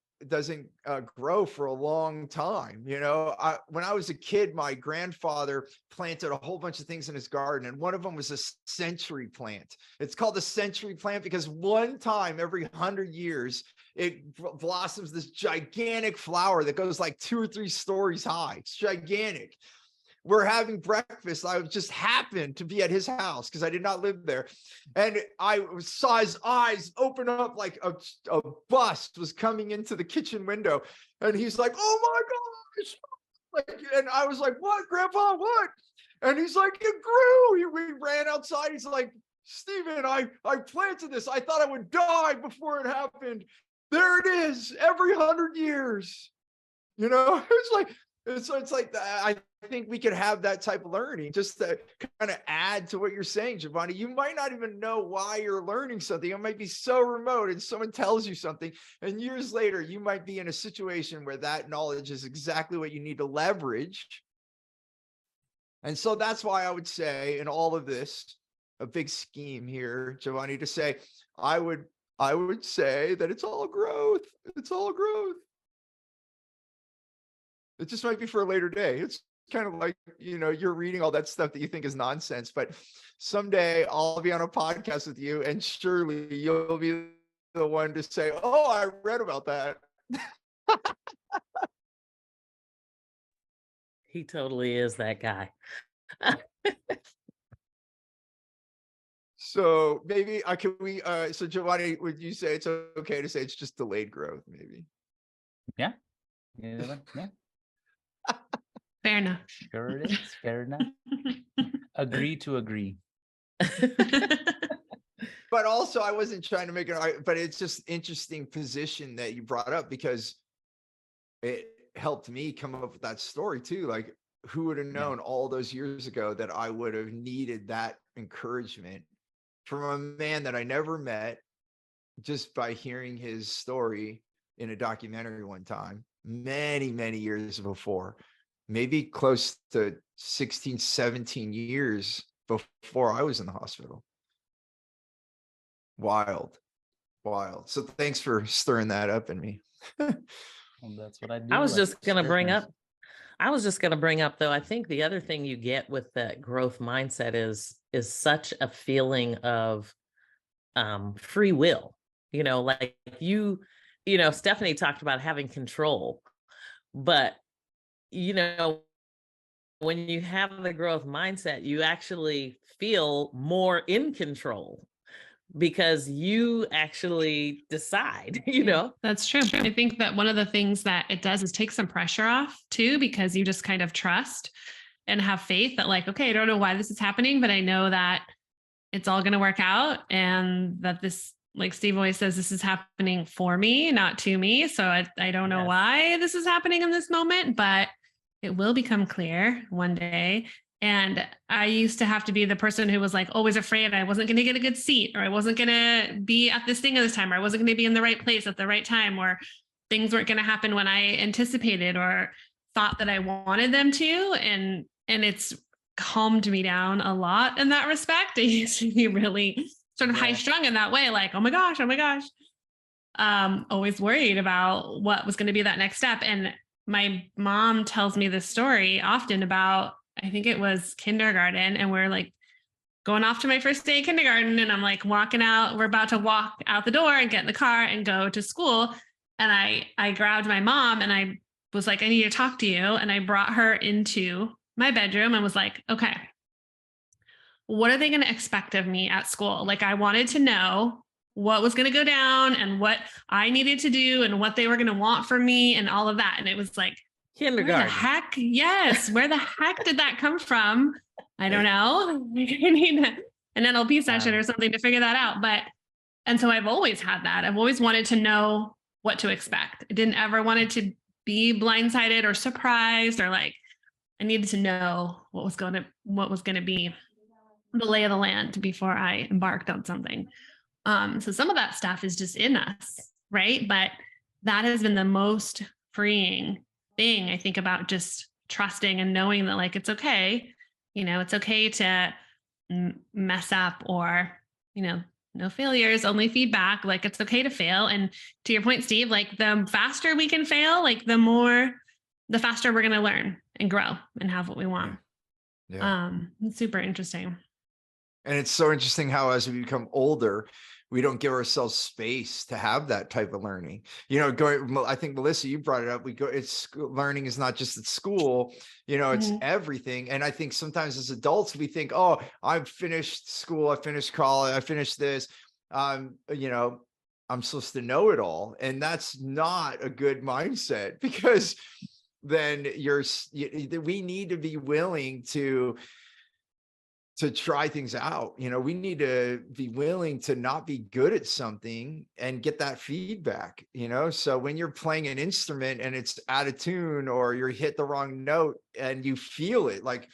grow for a long time. You know, when I was a kid, my grandfather planted a whole bunch of things in his garden, and one of them was a century plant. It's called a century plant because one time every 100 years it blossoms this gigantic flower that goes like 2 or 3 stories high. It's gigantic. We're having breakfast. I just happened to be at his house because I did not live there. And I saw his eyes open up like a bust was coming into the kitchen window. And he's like, oh my gosh. Like, and I was like, what, Grandpa, what? And he's like, it grew. We ran outside. He's like, Stephen, I planted this. I thought I would die before it happened. There it is, every 100 years. You know, it's like I think we could have that type of learning just to kind of add to what you're saying, Giovanni. You might not even know why you're learning something. It might be so remote, and someone tells you something, and years later, you might be in a situation where that knowledge is exactly what you need to leverage. And so that's why I would say in all of this, a big scheme here, Giovanni, to say, I would say that it's all growth. It's all growth. It just might be for a later day. It's kind of like, you know, you're reading all that stuff that you think is nonsense, but someday I'll be on a podcast with you, and surely you'll be the one to say, oh, I read about that. He totally is that guy. So maybe so Giovanni, would you say it's okay to say it's just delayed growth, maybe? Yeah. Yeah. Fair enough. Sure it is. Fair enough. Agree to agree. But also, I wasn't trying to make it, but it's just interesting position that you brought up, because it helped me come up with that story too. Like, who would have known all those years ago that I would have needed that encouragement from a man that I never met, just by hearing his story in a documentary one time, many, many years before, maybe close to 16, 17 years before I was in the hospital. Wild. So thanks for stirring that up in me. Well, that's what I do. I was just going to bring up, though, I think the other thing you get with that growth mindset is such a feeling of free will. You know, like you know, Stephanie talked about having control, but, you know, when you have the growth mindset, you actually feel more in control because you actually decide, you know. That's true. I think that one of the things that it does is take some pressure off too, because you just kind of trust and have faith that, like, okay, I don't know why this is happening, but I know that it's all going to work out, and that this, like Steve always says, this is happening for me, not to me. So I don't know why this is happening in this moment, but it will become clear one day. And I used to have to be the person who was like always afraid I wasn't going to get a good seat, or I wasn't going to be at this thing at this time, or I wasn't going to be in the right place at the right time, or things weren't going to happen when I anticipated or thought that I wanted them to. And it's calmed me down a lot in that respect. I used to be really sort of high strung in that way, like, oh my gosh. Always worried about what was going to be that next step. And my mom tells me this story often about, I think it was kindergarten, and we're like going off to my first day of kindergarten, and I'm like walking out, we're about to walk out the door and get in the car and go to school. And I grabbed my mom and I was like, I need to talk to you. And I brought her into my bedroom and was like, okay, what are they going to expect of me at school? Like, I wanted to know what was going to go down and what I needed to do and what they were going to want from me and all of that. And it was like, kindergarten. Where the heck? Yes. Where the heck did that come from? I don't know. I need an NLP session or something to figure that out. And so I've always had that. I've always wanted to know what to expect. I didn't ever wanted to be blindsided or surprised, or like, I needed to know what was going to be. the lay of the land before I embarked on something. So some of that stuff is just in us, right? But that has been the most freeing thing, I think, about just trusting and knowing that, like, it's okay. It's okay to mess up, or, no failures, only feedback. Like, it's okay to fail. And to your point, Steve, like, the faster we can fail, like, the faster we're going to learn and grow and have what we want. Yeah. It's super interesting. And it's so interesting how as we become older, we don't give ourselves space to have that type of learning. I think, Melissa, you brought it up. Learning is not just at school, it's everything. And I think sometimes as adults, we think, oh, I've finished school, I finished college, I finished this. I'm supposed to know it all. And that's not a good mindset, because then we need to be willing to try things out. We need to be willing to not be good at something and get that feedback, so when you're playing an instrument and it's out of tune, or you hit the wrong note and you feel it, like,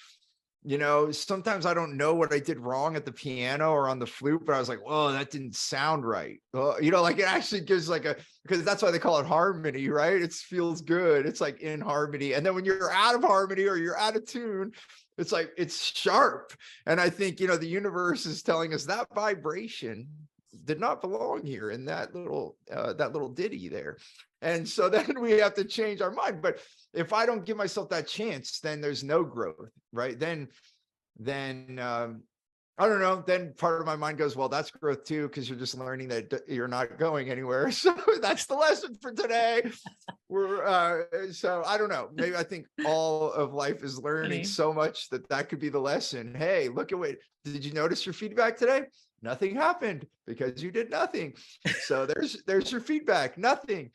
sometimes I don't know what I did wrong at the piano or on the flute, but I was like, whoa, that didn't sound right. Like, it actually gives because that's why they call it harmony, right? It feels good. It's like in harmony. And then when you're out of harmony or you're out of tune, it's like, it's sharp. And I think, the universe is telling us that vibration did not belong here in that little ditty there. And so then we have to change our mind. But if I don't give myself that chance, then there's no growth, right? Then I don't know. Then part of my mind goes, well, that's growth too, because you're just learning that you're not going anywhere. So that's the lesson for today. So I don't know. Maybe I think all of life is learning so much that could be the lesson. Hey, look at did you notice your feedback today? Nothing happened because you did nothing. So there's your feedback. Nothing.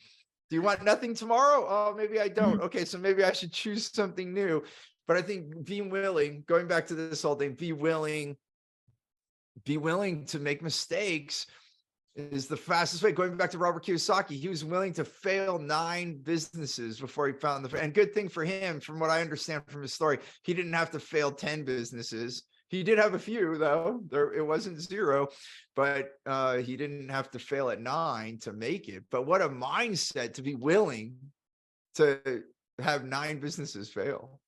Do you want nothing tomorrow? Oh, maybe I don't. Okay, so maybe I should choose something new. But I think being willing, going back to this whole thing, be willing to make mistakes is the fastest way. Going back to Robert Kiyosaki, he was willing to fail 9 businesses before he found and good thing for him, from what I understand from his story, he didn't have to fail 10 businesses. He did have a few, though. It wasn't 0, but he didn't have to fail at 9 to make it. But what a mindset to be willing to have 9 businesses fail.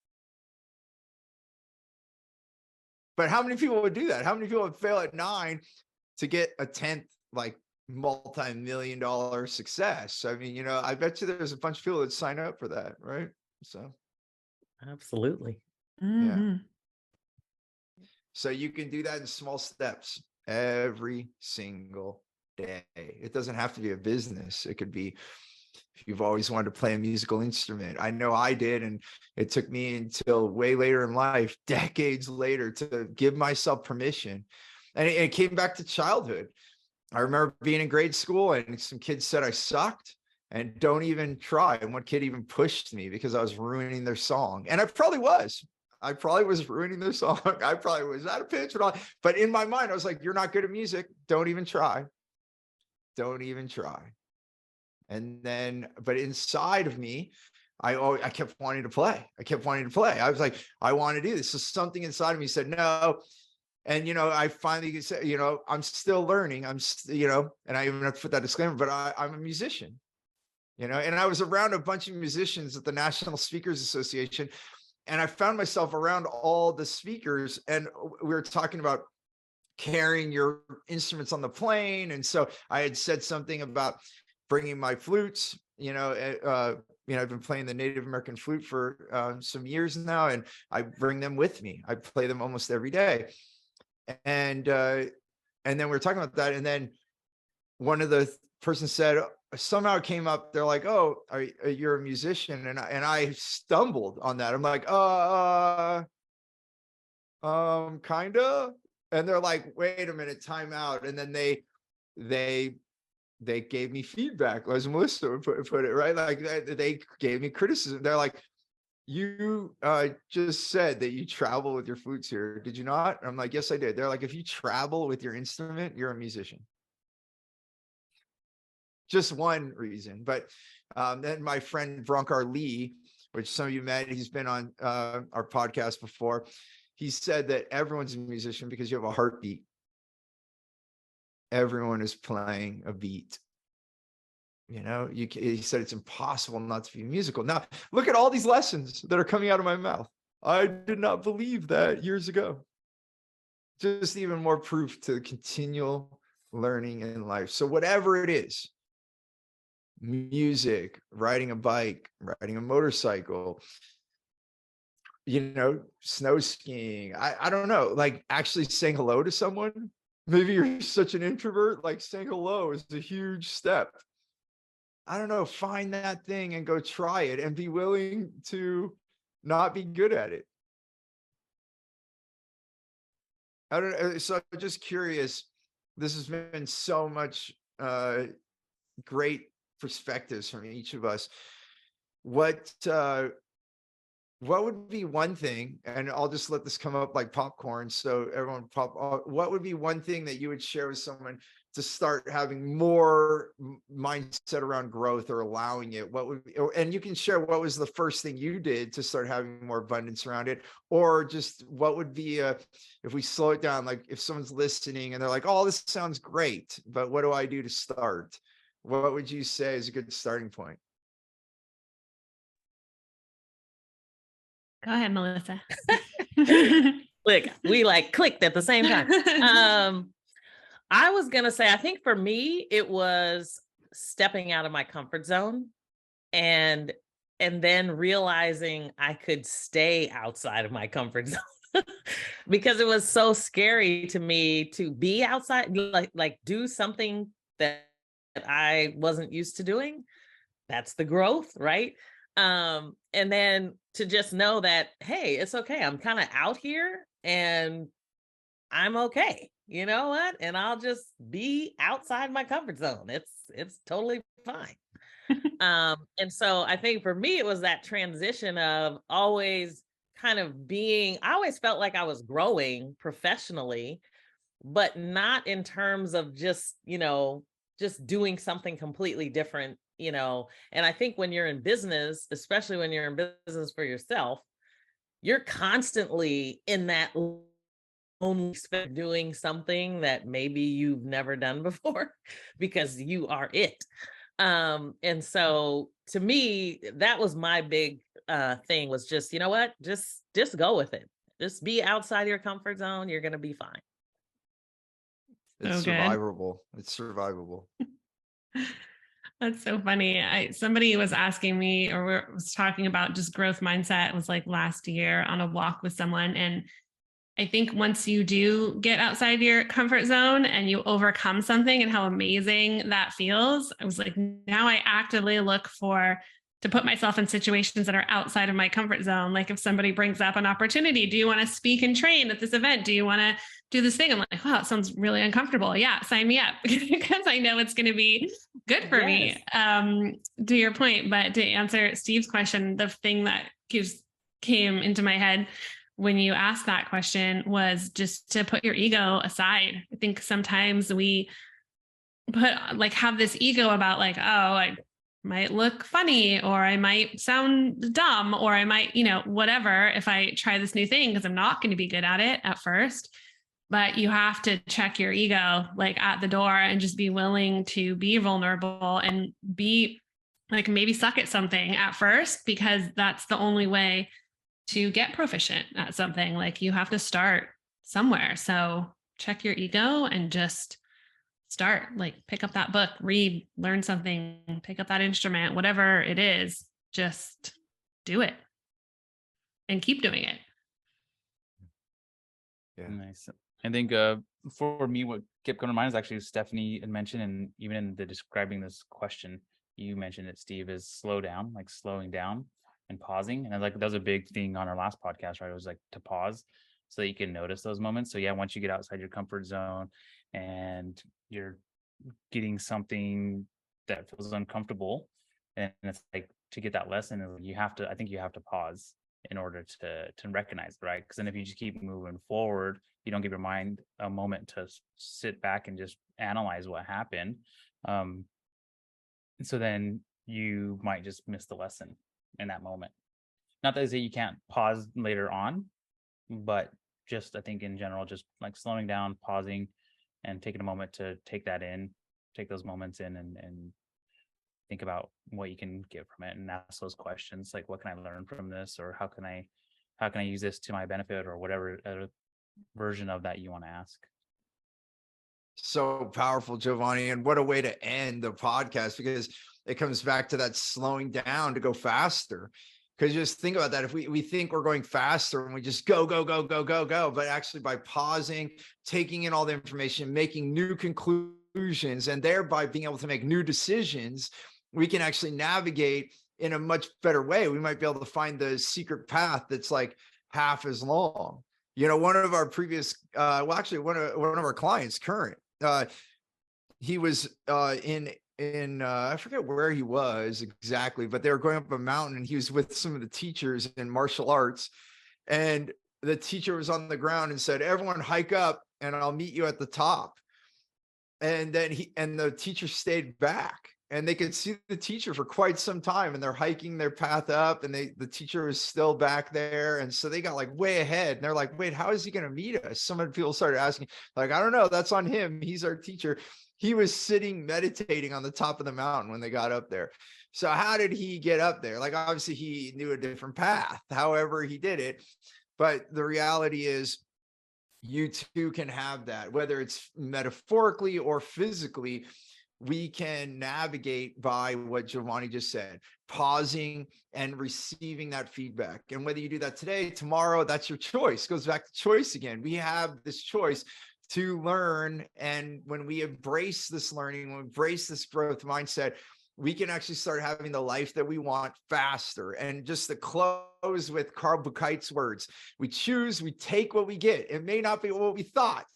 But how many people would do that? How many people would fail at 9 to get a 10th, like, multi-million-dollar success? I mean, I bet you there's a bunch of people that sign up for that, right? So, absolutely. Yeah. So you can do that in small steps every single day. It doesn't have to be a business. It could be, if you've always wanted to play a musical instrument. I know I did, and it took me until way later in life, decades later, to give myself permission. And it came back to childhood. I remember being in grade school and some kids said I sucked and don't even try. And one kid even pushed me because I was ruining their song. And I probably was ruining their song. I probably was out of pitch and all. But in my mind, I was like, you're not good at music. Don't even try. Don't even try. And then, but inside of me, I kept wanting to play. I was like, I want to do this. So something inside of me said no. And, I finally said, I'm still learning. And I even have to put that disclaimer, but I'm a musician, and I was around a bunch of musicians at the National Speakers Association. And I found myself around all the speakers, and we were talking about carrying your instruments on the plane. And so I had said something about bringing my flutes, I've been playing the Native American flute for some years now, and I bring them with me. I play them almost every day. And then we were talking about that. And then one of the persons said, somehow it came up, they're like, oh, you're a musician. And I stumbled on that. I'm like, kind of. And they're like, wait a minute, time out. And then they gave me feedback, as Melissa would put it, right? Like they gave me criticism. They're like, you just said that you travel with your flutes here. Did you not? I'm like, yes, I did. They're like, if you travel with your instrument, you're a musician. Just one reason. But then my friend Bronkar Lee, which some of you met, he's been on our podcast before. he said that everyone's a musician because you have a heartbeat. Everyone is playing a beat. You know, he said it's impossible not to be musical. Now, look at all these lessons that are coming out of my mouth. I did not believe that years ago. Just even more proof to continual learning in life. So whatever it is, music, riding a bike, riding a motorcycle, you know, snow skiing, I don't know, like actually saying hello to someone. Maybe you're such an introvert, like saying hello is a huge step. I don't know, find that thing and go try it and be willing to not be good at it. I don't know. So I'm just curious. This has been so much great perspectives from each of us. What would be one thing, and I'll just let this come up like popcorn so everyone what would be one thing that you would share with someone to start having more mindset around growth or allowing it? What would be, and you can share what was the first thing you did to start having more abundance around it, or just what would be if we slow it down, like if someone's listening and they're like, oh, this sounds great, but what do I do to start? What would you say is a good starting point? Go ahead, Melissa. Look, we like clicked at the same time. I was going to say, I think for me, it was stepping out of my comfort zone and then realizing I could stay outside of my comfort zone because it was so scary to me to be outside, like do something that I wasn't used to doing. That's the growth, right? And then to just know that, hey, it's okay. I'm kind of out here and I'm okay. You know what? And I'll just be outside my comfort zone. It's totally fine. And so I think for me, it was that transition of always kind of being, I always felt like I was growing professionally, but not in terms of just, just doing something completely different, And I think when you're in business, especially when you're in business for yourself, you're constantly in that only doing something that maybe you've never done before because you are it. And so to me, that was my big thing was just, you know what, just go with it. Just be outside your comfort zone. You're going to be fine. It's survivable. It's survivable. That's so funny. Somebody was asking me, or was talking about just growth mindset. It was like last year on a walk with someone. And I think once you do get outside your comfort zone and you overcome something and how amazing that feels, I was like, now I actively look to put myself in situations that are outside of my comfort zone. Like if somebody brings up an opportunity, do you want to speak and train at this event? Do you want to do this thing? I'm like, wow, it sounds really uncomfortable. Yeah, sign me up because I know it's going to be good for me. To your point, but to answer Steve's question, the thing that came into my head when you asked that question was just to put your ego aside. I think sometimes we have this ego about like, oh, I might look funny, or I might sound dumb, or I might, whatever, if I try this new thing, because I'm not going to be good at it at first. But you have to check your ego like at the door and just be willing to be vulnerable and be like, maybe suck at something at first, because that's the only way to get proficient at something. Like you have to start somewhere. So check your ego and just start, like pick up that book, read, learn something, pick up that instrument, whatever it is, just do it and keep doing it. Yeah. Nice. I think for me, what kept coming to mind is actually Stephanie had mentioned, and even in the describing this question, you mentioned it, Steve, is slow down, like slowing down and pausing. And that was a big thing on our last podcast, right? It was like to pause so that you can notice those moments. So yeah, once you get outside your comfort zone and you're getting something that feels uncomfortable, and it's like to get that lesson, I think you have to pause in order to recognize it, right? Because then if you just keep moving forward, you don't give your mind a moment to sit back and just analyze what happened. So then you might just miss the lesson in that moment. Not that I say you can't pause later on, but just I think in general, just like slowing down, pausing, and taking a moment to take those moments in, and think about what you can get from it, and ask those questions like, what can I learn from this, or how can I use this to my benefit, or whatever version of that you want to ask. So powerful, Giovanni. And what a way to end the podcast, because it comes back to that slowing down to go faster. Because just think about that. If we think we're going faster and we just go, but actually by pausing, taking in all the information, making new conclusions, and thereby being able to make new decisions, we can actually navigate in a much better way. We might be able to find the secret path that's like half as long. You know, one of our previous, one of our clients, current, he was in I forget where he was exactly, but they were going up a mountain, and he was with some of the teachers in martial arts, and the teacher was on the ground and said, "Everyone hike up, and I'll meet you at the top." And then the teacher stayed back, and they could see the teacher for quite some time, and they're hiking their path up, and the teacher was still back there. And so they got like way ahead, and they're like, wait, how is he going to meet us? Some of the people started asking, like, I don't know, that's on him. He's our teacher. He was sitting meditating on the top of the mountain when they got up there. So how did he get up there? Like, obviously he knew a different path, however he did it. But the reality is, you too can have that, whether it's metaphorically or physically. We can navigate by what Giovanni just said, pausing and receiving that feedback. And whether you do that today, tomorrow, that's your choice. Goes back to choice again. We have this choice to learn. And when we embrace this learning, when we embrace this growth mindset, we can actually start having the life that we want faster. And just to close with Carl Buchheit's words, we choose, we take what we get. It may not be what we thought,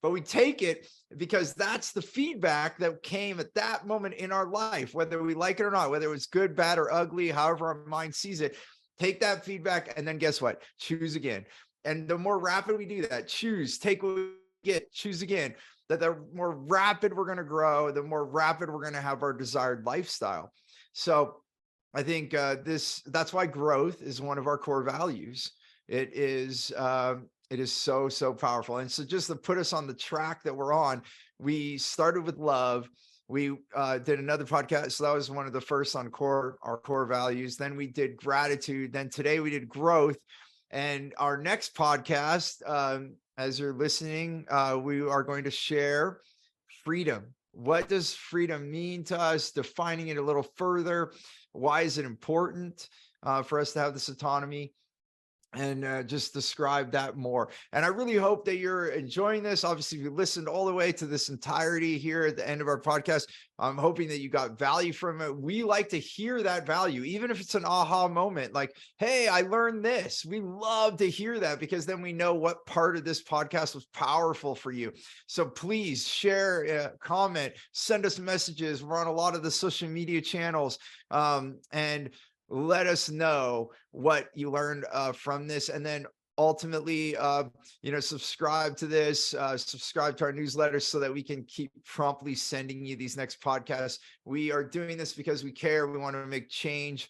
but we take it because that's the feedback that came at that moment in our life, whether we like it or not, whether it was good, bad, or ugly, however our mind sees it. Take that feedback, and then guess what? Choose again. And the more rapid we do that, choose, take what we get, choose again, that the more rapid we're going to grow, the more rapid we're going to have our desired lifestyle. So I think that's why growth is one of our core values. It is so powerful. And so just to put us on the track that we're on, we started with love. We did another podcast. So that was one of the first on our core values. Then we did gratitude. Then today we did growth. And our next podcast, as you're listening, we are going to share freedom. What does freedom mean to us? Defining it a little further. Why is it important for us to have this autonomy? And just describe that more. And I really hope that you're enjoying this. Obviously, if you listened all the way to this entirety here at the end of our podcast, I'm hoping that you got value from it. We like to hear that value, even if it's an aha moment, like, hey, I learned this. We love to hear that, because then we know what part of this podcast was powerful for you. So please share, comment, send us messages. We're on a lot of the social media channels, and let us know what you learned from this. And then ultimately, subscribe to this, subscribe to our newsletter so that we can keep promptly sending you these next podcasts. We are doing this because we care. We want to make change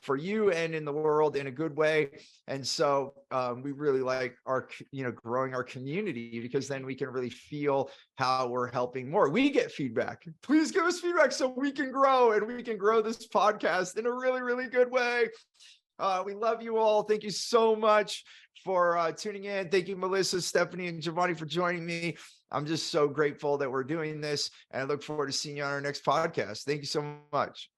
for you and in the world in a good way. And so we really like our, growing our community, because then we can really feel how we're helping more. We get feedback. Please give us feedback so we can grow, and we can grow this podcast in a really, really good way. We love you all. Thank you so much for tuning in. Thank you, Melissa, Stephanie, and Giovanni, for joining me. I'm just so grateful that we're doing this, and I look forward to seeing you on our next podcast. Thank you so much.